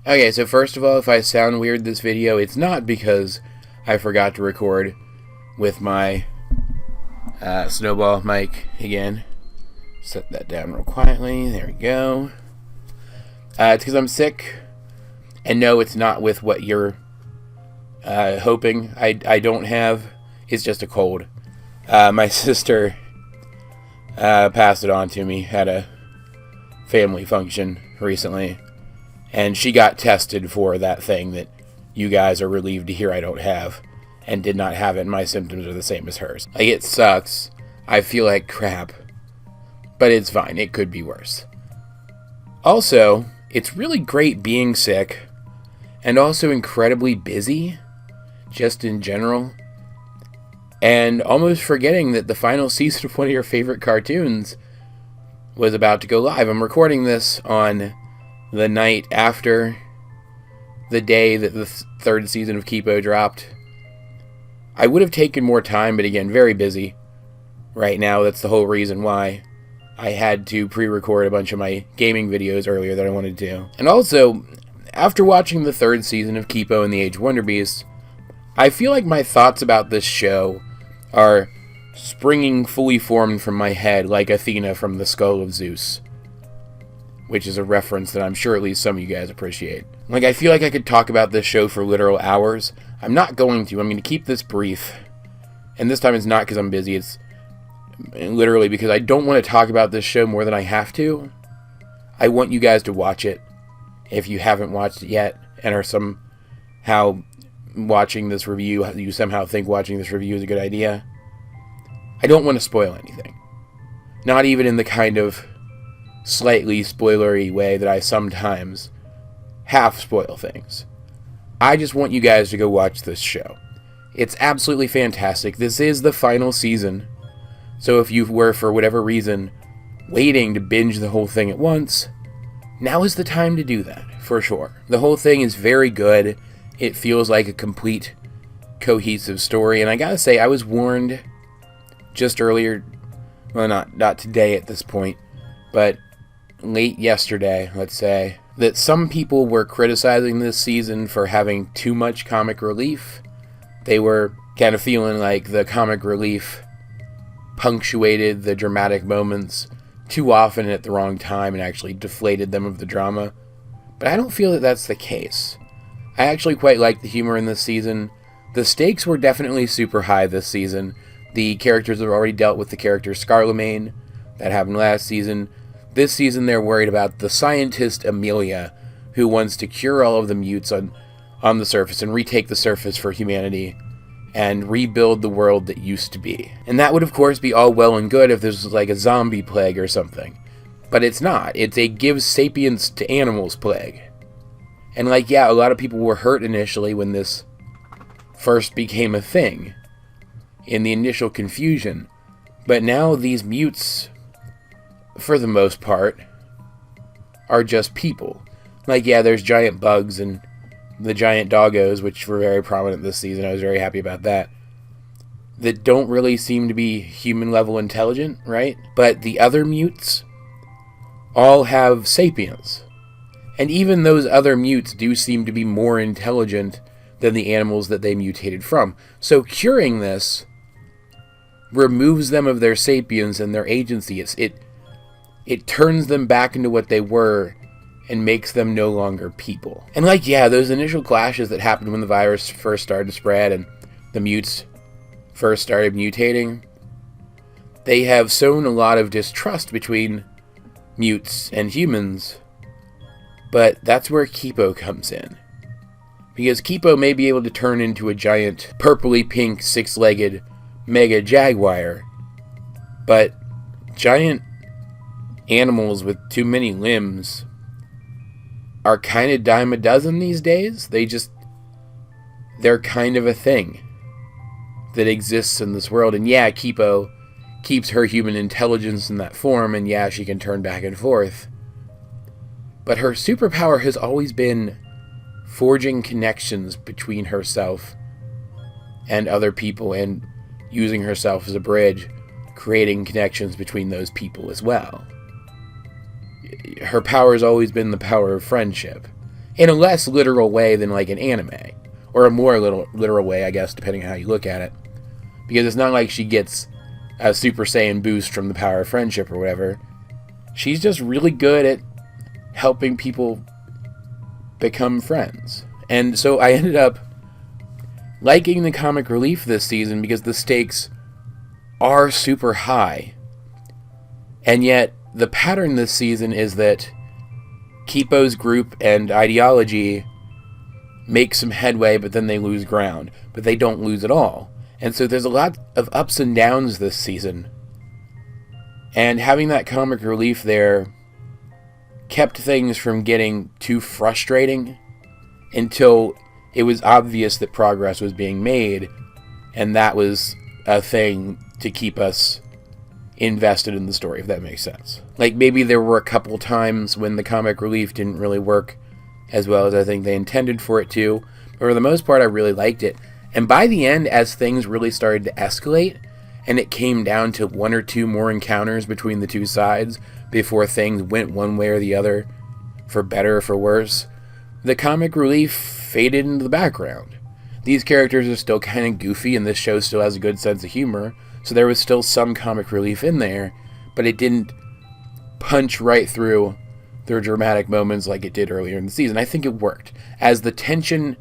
Okay, so first of all, if I sound weird this video, it's not because I forgot to record with my snowball mic again. Set that down real quietly. There we go. It's because I'm sick. And no, it's not with what you're hoping. I don't have. It's just a cold. My sister passed it on to me at a family function recently. And she got tested for that thing that you guys are relieved to hear I don't have. And did not have it. And my symptoms are the same as hers. Like, it sucks. I feel like crap. But it's fine. It could be worse. Also, it's really great being sick. And also incredibly busy. Just in general. And almost forgetting that the final season of one of your favorite cartoons was about to go live. I'm recording this on the night after the day that the third season of Kipo dropped. I would have taken more time, but again, very busy right now. That's the whole reason why I had to pre-record a bunch of my gaming videos earlier that I wanted to do. And also, after watching the third season of Kipo and the Age of Wonderbeasts, I feel like my thoughts about this show are springing fully formed from my head like Athena from the Skull of Zeus. Which is a reference that I'm sure at least some of you guys appreciate. Like, I feel like I could talk about this show for literal hours. I'm not going to. I'm going to keep this brief. And this time it's not because I'm busy. It's literally because I don't want to talk about this show more than I have to. I want you guys to watch it if you haven't watched it yet and are somehow watching this review. You somehow think watching this review is a good idea. I don't want to spoil anything. Not even in the kind of slightly spoilery way that I sometimes half spoil things. I just want you guys to go watch this show. It's absolutely fantastic. This is the final season. So if you were, for whatever reason, waiting to binge the whole thing at once, now is the time to do that, for sure. The whole thing is very good. It feels like a complete, cohesive story. And I gotta say, I was warned just earlier, well, not today at this point, but late yesterday, let's say, that some people were criticizing this season for having too much comic relief. They were kind of feeling like the comic relief punctuated the dramatic moments too often at the wrong time and actually deflated them of the drama. But I don't feel that that's the case. I actually quite like the humor in this season. The stakes were definitely super high this season. The characters have already dealt with the character Scarlemagne. That happened last season. This season they're worried about the scientist Amelia, who wants to cure all of the mutes on the surface and retake the surface for humanity and rebuild the world that used to be. And that would of course be all well and good if this was like a zombie plague or something. But it's not. It's a give sapience to animals plague. And like, yeah, a lot of people were hurt initially when this first became a thing in the initial confusion. But now these mutes, for the most part, are just people. Like, yeah, there's giant bugs and the giant doggos, which were very prominent this season. I was very happy about that. That don't really seem to be human-level intelligent, right? But the other mutes all have sapience. And even those other mutes do seem to be more intelligent than the animals that they mutated from. So curing this removes them of their sapience and their agency. It turns them back into what they were and makes them no longer people. And like, yeah, those initial clashes that happened when the virus first started to spread and the mutes first started mutating, they have sown a lot of distrust between mutes and humans. But that's where Kipo comes in. Because Kipo may be able to turn into a giant purpley pink six-legged mega jaguar, but giant animals with too many limbs are kind of dime a dozen these days. They're kind of a thing that exists in this world. And yeah, Kipo keeps her human intelligence in that form, and yeah, she can turn back and forth. But her superpower has always been forging connections between herself and other people, and using herself as a bridge, creating connections between those people as well. Her power has always been the power of friendship. in a less literal way than like an anime. Or a more literal way, I guess, depending on how you look at it. Because it's not like she gets a Super Saiyan boost from the power of friendship or whatever. She's just really good at helping people become friends. And so I ended up liking the comic relief this season because the stakes are super high. And yet, the pattern this season is that Kipo's group and ideology make some headway, but then they lose ground. But they don't lose at all. And so there's a lot of ups and downs this season. And having that comic relief there kept things from getting too frustrating until it was obvious that progress was being made, and that was a thing to keep us invested in the story, if that makes sense. Like, maybe there were a couple times when the comic relief didn't really work as well as I think they intended for it to, but for the most part I really liked it. And by the end, as things really started to escalate, and it came down to one or two more encounters between the two sides before things went one way or the other, for better or for worse, the comic relief faded into the background. These characters are still kind of goofy, and this show still has a good sense of humor, so there was still some comic relief in there, but it didn't punch right through their dramatic moments like it did earlier in the season. I think it worked. As the tension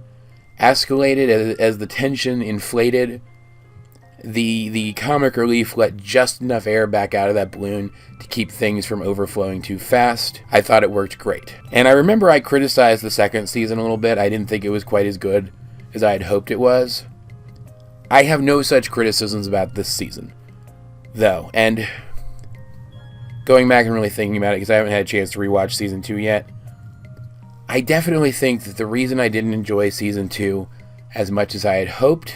escalated, as the tension inflated, the comic relief let just enough air back out of that balloon to keep things from overflowing too fast. I thought it worked great. And I remember I criticized the second season a little bit. I didn't think it was quite as good as I had hoped it was. I have no such criticisms about this season, though. And going back and really thinking about it, because I haven't had a chance to rewatch Season 2 yet, I definitely think that the reason I didn't enjoy Season 2 as much as I had hoped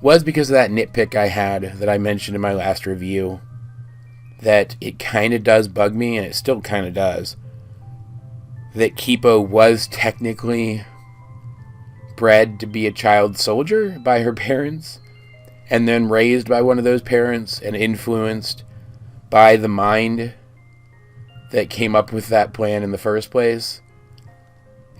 was because of that nitpick I had that I mentioned in my last review, that it kind of does bug me, and it still kind of does, that Kipo was technically bred to be a child soldier by her parents, and then raised by one of those parents and influenced by the mind that came up with that plan in the first place.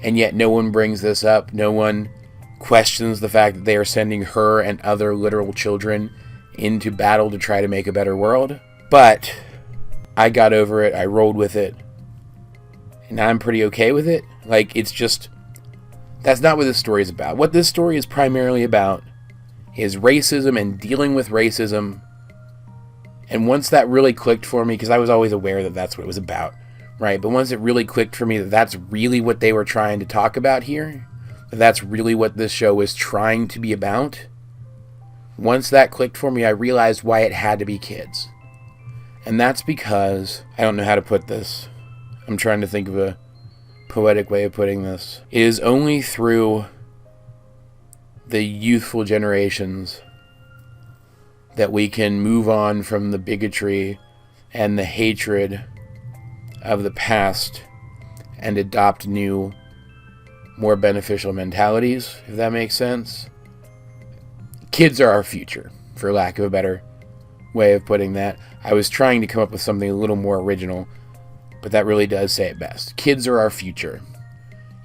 And yet no one brings this up. No one questions the fact that they are sending her and other literal children into battle to try to make a better world. But I got over it. I rolled with it. And I'm pretty okay with it. Like, it's just, that's not what this story is about. What this story is primarily about is racism and dealing with racism. And once that really clicked for me, because I was always aware that that's what it was about, right? But once it really clicked for me that that's really what they were trying to talk about here, that that's really what this show was trying to be about, once that clicked for me, I realized why it had to be kids. And that's because, I don't know how to put this. I'm trying to think of a poetic way of putting this. It is only through the youthful generations that we can move on from the bigotry and the hatred of the past and adopt new, more beneficial mentalities, if that makes sense. Kids are our future, for lack of a better way of putting that. I was trying to come up with something a little more original, but that really does say it best. Kids are our future.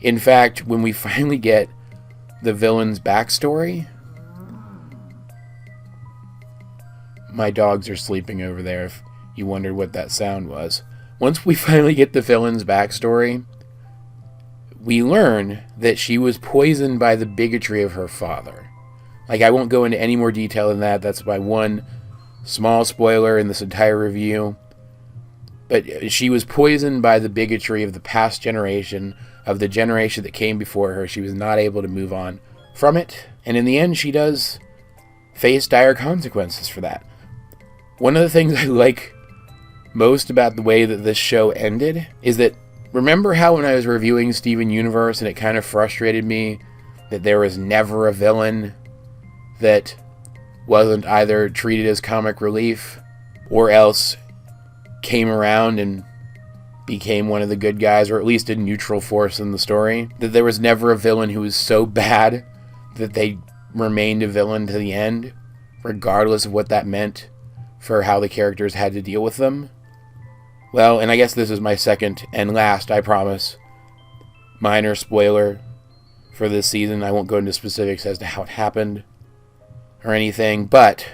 In fact, when we finally get the villain's backstory, my dogs are sleeping over there, if you wondered what that sound was. Once we finally get the villain's backstory, we learn that she was poisoned by the bigotry of her father. Like, I won't go into any more detail than that. That's my one small spoiler in this entire review. But she was poisoned by the bigotry of the past generation, of the generation that came before her. She was not able to move on from it. And in the end, she does face dire consequences for that. One of the things I like most about the way that this show ended is that, remember how when I was reviewing Steven Universe and it kind of frustrated me that there was never a villain that wasn't either treated as comic relief or else came around and became one of the good guys, or at least a neutral force in the story? That there was never a villain who was so bad that they remained a villain to the end, regardless of what that meant for how the characters had to deal with them. Well, and I guess this is my second and last, I promise, minor spoiler for this season. I won't go into specifics as to how it happened or anything, but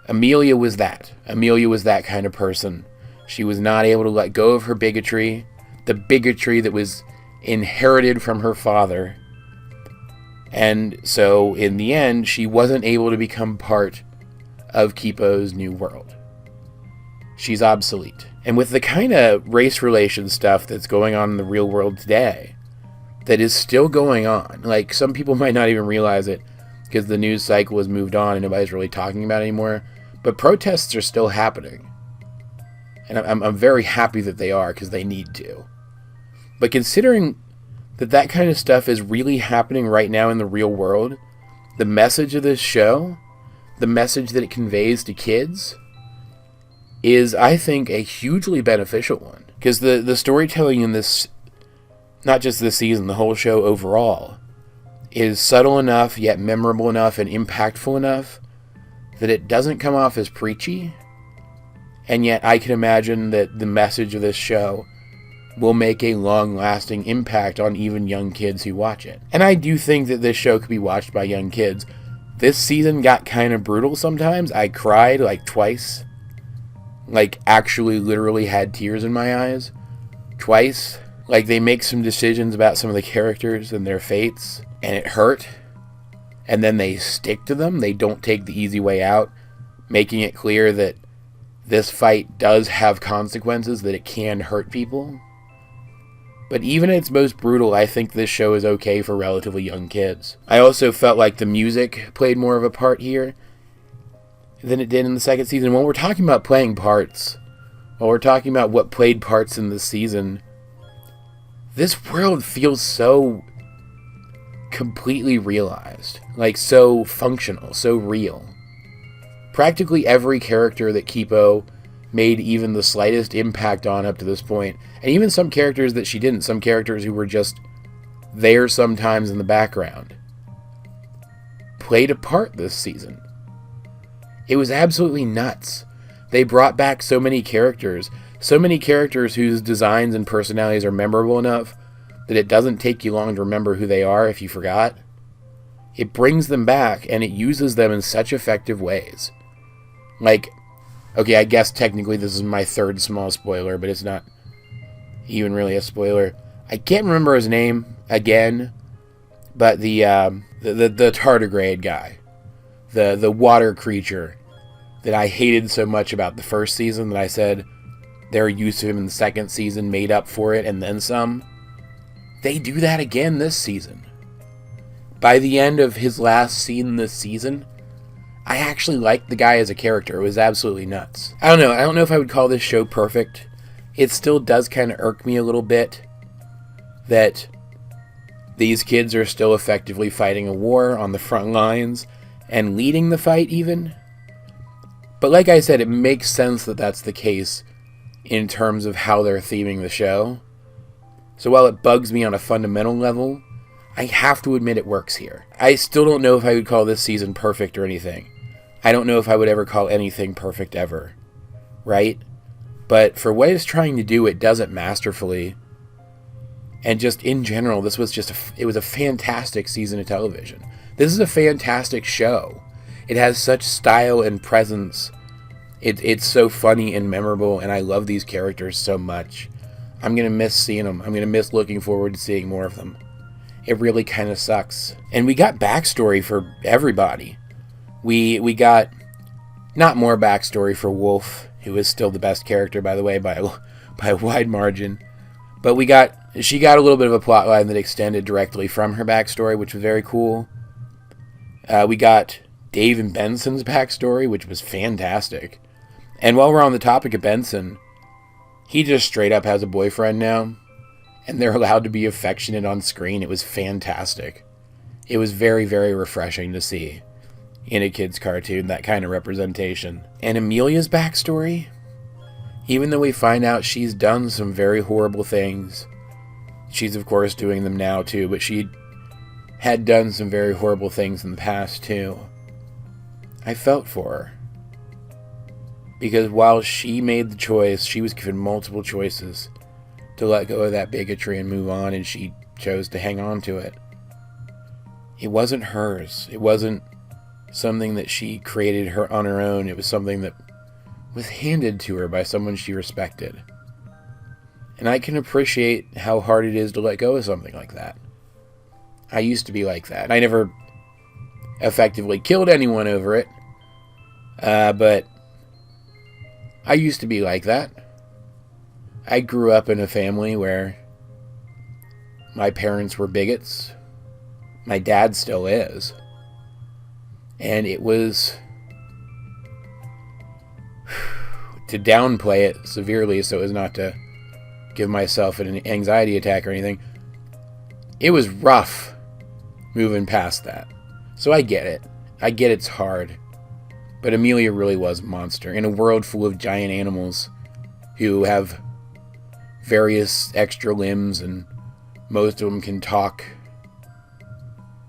Amelia was that. Amelia was that kind of person. She was not able to let go of her bigotry, the bigotry that was inherited from her father. And so, in the end, she wasn't able to become part of Kipo's new world. She's obsolete. And with the kind of race relation stuff that's going on in the real world today, that is still going on, like, some people might not even realize it because the news cycle has moved on and nobody's really talking about it anymore, but protests are still happening. And I'm very happy that they are, because they need to. But considering that kind of stuff is really happening right now in the real world, the message of this show, the message that it conveys to kids, is, I think, a hugely beneficial one. Because the storytelling in this, not just this season, the whole show overall, is subtle enough, yet memorable enough and impactful enough that it doesn't come off as preachy. And yet I can imagine that the message of this show will make a long-lasting impact on even young kids who watch it. And I do think that this show could be watched by young kids. This season got kind of brutal sometimes. I cried like twice. Like, actually literally had tears in my eyes. Twice. Like, they make some decisions about some of the characters and their fates, and it hurt. And then they stick to them. They don't take the easy way out, making it clear that this fight does have consequences, that it can hurt people. But even at its most brutal, I think this show is okay for relatively young kids. I also felt like the music played more of a part here than it did in the second season. When we're talking about playing parts, when we're talking about what played parts in this season, this world feels so completely realized. Like, so functional, so real. Practically every character that Kipo made even the slightest impact on up to this point, and even some characters that she didn't, some characters who were just there sometimes in the background, played a part this season. It was absolutely nuts. They brought back so many characters whose designs and personalities are memorable enough that it doesn't take you long to remember who they are if you forgot. It brings them back, and it uses them in such effective ways. Like, okay, I guess technically this is my third small spoiler, but it's not even really a spoiler. I can't remember his name again, but the tardigrade guy, the water creature that I hated so much about the first season that I said their use of him in the second season made up for it and then some. They do that again this season. By the end of his last scene this season, I actually liked the guy as a character. It was absolutely nuts. I don't know if I would call this show perfect. It still does kind of irk me a little bit that these kids are still effectively fighting a war on the front lines and leading the fight even. But like I said, it makes sense that that's the case in terms of how they're theming the show. So while it bugs me on a fundamental level, I have to admit it works here. I still don't know if I would call this season perfect or anything. I don't know if I would ever call anything perfect ever. Right? But for what it's trying to do, it does it masterfully. And just in general, this was it was a fantastic season of television. This is a fantastic show. It has such style and presence. It's so funny and memorable, and I love these characters so much. I'm going to miss seeing them. I'm going to miss looking forward to seeing more of them. It really kind of sucks. And we got backstory for everybody. We got not more backstory for Wolf, who is still the best character, by the way, by a wide margin. But she got a little bit of a plot line that extended directly from her backstory, which was very cool. We got Dave and Benson's backstory, which was fantastic. And while we're on the topic of Benson, he just straight up has a boyfriend now, and they're allowed to be affectionate on screen. It was fantastic. It was very, very refreshing to see in a kid's cartoon, that kind of representation. And Amelia's backstory, even though we find out she's done some very horrible things, she's of course doing them now too, but she had done some very horrible things in the past too. I felt for her. Because while she made the choice, she was given multiple choices to let go of that bigotry and move on, and she chose to hang on to it. It wasn't hers. It wasn't something that she created on her own. It was something that was handed to her by someone she respected. And I can appreciate how hard it is to let go of something like that. I used to be like that. I never effectively killed anyone over it, but I used to be like that. I grew up in a family where my parents were bigots. My dad still is. And it was, to downplay it severely so as not to give myself an anxiety attack or anything, it was rough moving past that. So I get it. I get it's hard. But Amelia really was a monster in a world full of giant animals who have various extra limbs and most of them can talk.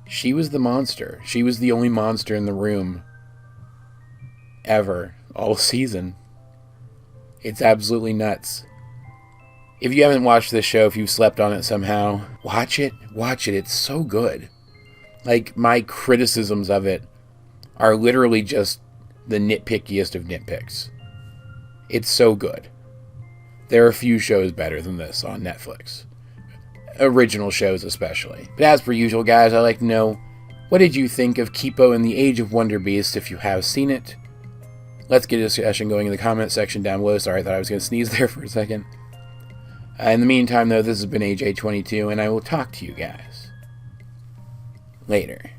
She was the monster. She was the only monster in the room ever, all season. It's absolutely nuts. If you haven't watched this show, if you've slept on it somehow, watch it. Watch it. It's so good. Like, my criticisms of it are literally just the nitpickiest of nitpicks. It's so good. There are a few shows better than this on Netflix. Original shows especially. But as per usual, guys, I'd like to know, what did you think of Kipo and the Age of Wonderbeasts if you have seen it? Let's get a discussion going in the comment section down below. Sorry, I thought I was going to sneeze there for a second. In the meantime, though, this has been AJ22, and I will talk to you guys later.